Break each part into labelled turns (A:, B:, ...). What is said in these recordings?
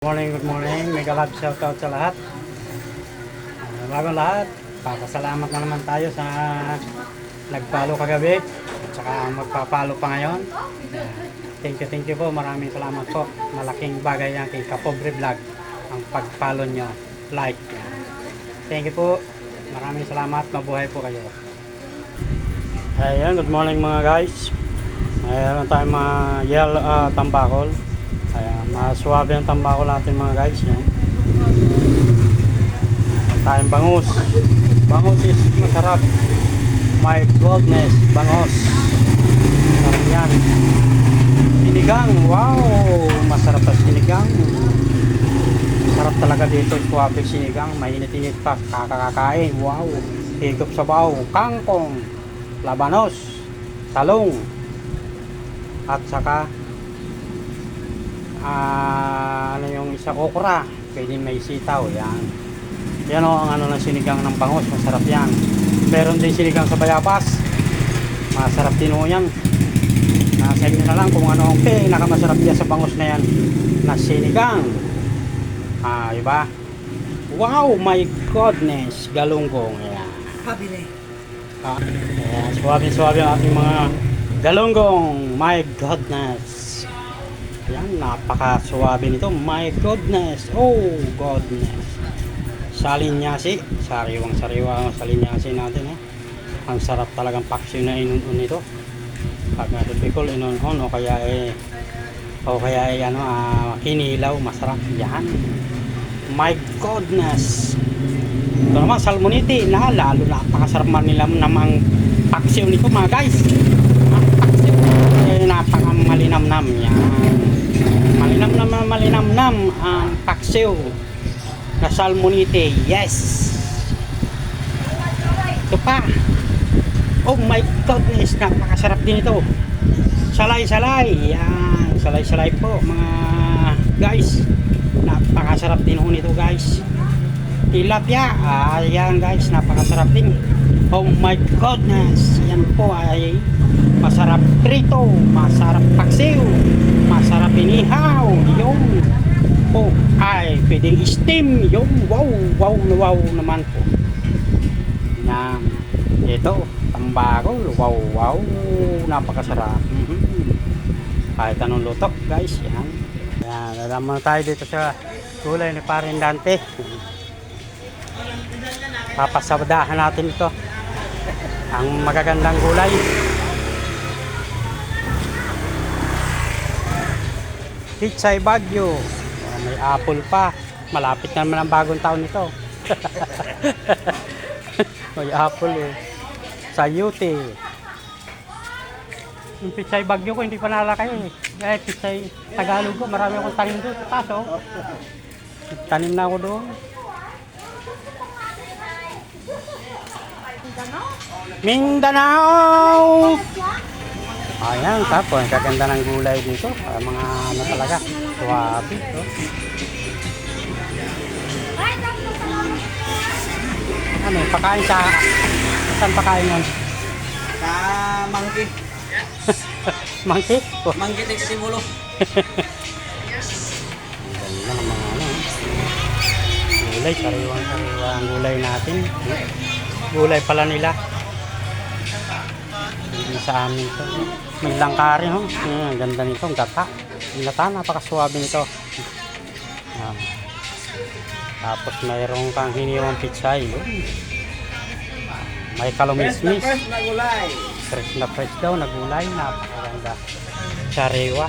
A: Good morning. Mega love shoutout sa lahat. Bagong lahat, papasalamat na naman tayo sa nag-follow kagabi at saka magpa-follow pa ngayon. Thank you po. Maraming salamat po. Malaking bagay yan kay Kapobre Vlog ang pag-follow nyo, like. Thank you po. Maraming salamat. Mabuhay po kayo. Ayan, good morning mga guys. Mayroon tayong mga tambakol. Ayan, masuwabe ang tambakol natin mga guys. Yan. Tayong bangus. Bangus is masarap. My goodness, bangus. Sarap yan. Sinigang, wow! Masarap sa sinigang. Masarap talaga dito, suwabe sinigang. Mainit-init pa, kakakain. Wow! Higop sa baw, kangkong, labanos, talong, at saka ano yung isa, okra. Pwede may sitaw, yan. Yan o ang ano ng sinigang ng bangus, masarap yan. Meron din sinigang sa bayabas, masarap din o yan. Nasa inyo na lang kung ano ang pinakamasarap yan sa bangus na yan na sinigang. Diba? Wow, my goodness, galunggong. Yan.
B: Pabili.
A: Yan, suwabe ang ating mga galunggong. My goodness. Yan, napaka-suwabe nito. My goodness. Oh, goodness. Salinyasi. Sariwang-sariwa ang salinyasi natin. Ang sarap talagang paksyo na inunon nito. Pag natipikol, inunon o kaya kinilaw. Masarap. Yan. My goodness. Ito naman, salmonite. Lalo napakasarap man nila namang paksyo nito mga guys. Ang paksyo. Napaka-malinamnam. Yan. Malinamnam ang paksiw na salmonite. Yes, ito pa. Oh my goodness, napakasarap din ito. Salay-salay. Yan, salay-salay po mga guys. Napakasarap din ho nito guys. Tilapia. Ayan guys, napakasarap din. Oh my goodness, yan po ay masarap prito, masarap paksiw, masarap inihaw, yung po ay pwedeng steam, yung wow naman po. Yan, ito, tambakol, wow, napakasarap. Kahit anong luto guys, yan. Yan, alam mo tayo dito sa gulay ni Parin Dante. Papasabdahan natin ito. Ang magagandang gulay. Pichay Bagyo. May apple pa. Malapit na naman ang bagong taon nito. May apple eh. Sayute. Yung Pichay Bagyo ko hindi pa nalaki eh. Pichay Tagalog ko. Marami akong tanim doon. Taso. Tanim na ako doon. Mindanao! Ayan, tapos kaganda ng gulay dito. Mga ano talaga, suwabe. Ano, pakain sa... Saan pakain yun?
B: Sa mangki.
A: Mangki?
B: Mangki tig simulo.
A: Ganda ng mga ano. Gulay, sariwang ang gulay natin. Gulay pala nila. Hindi sa amin ito. May langkari, ho. Ang ganda nito, ang gata. Ang gata, napakasuwabe nito. Tapos mayroong kang hiniwang pichay. May kalumismis.
B: Fresh na gulay.
A: Fresh daw na gulay. Napakaganda. Sariwa.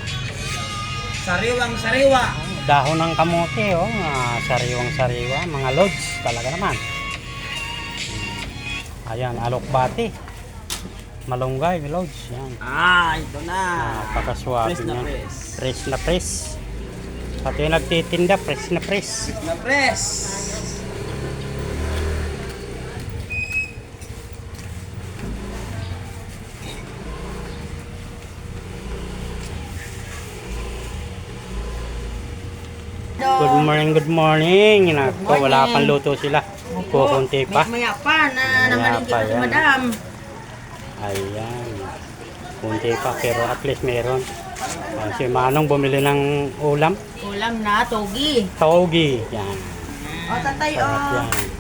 B: Sariwang-sariwa.
A: Dahon ng kamote, oh. Sariwang-sariwa. Mga lods talaga naman. Ayan, alokbati. Malunggay, lods. Yan.
B: Ito na.
A: Napakaswabe
B: Fresh na
A: niya.
B: fresh.
A: Fresh na fresh. Pati yung nagtitinda, fresh na fresh.
B: Fresh na fresh.
A: Good morning. Nako, wala pang luto sila. Kukunti pa.
B: Maya pa na nangalingin
A: pa
B: si
A: yan.
B: madam.
A: Ayan. Kunti pa pero at least meron. Si Manong bumili ng ulam.
B: Ulam na, togi.
A: Togi. Yan.
B: O, tatay,
A: Sarap yan.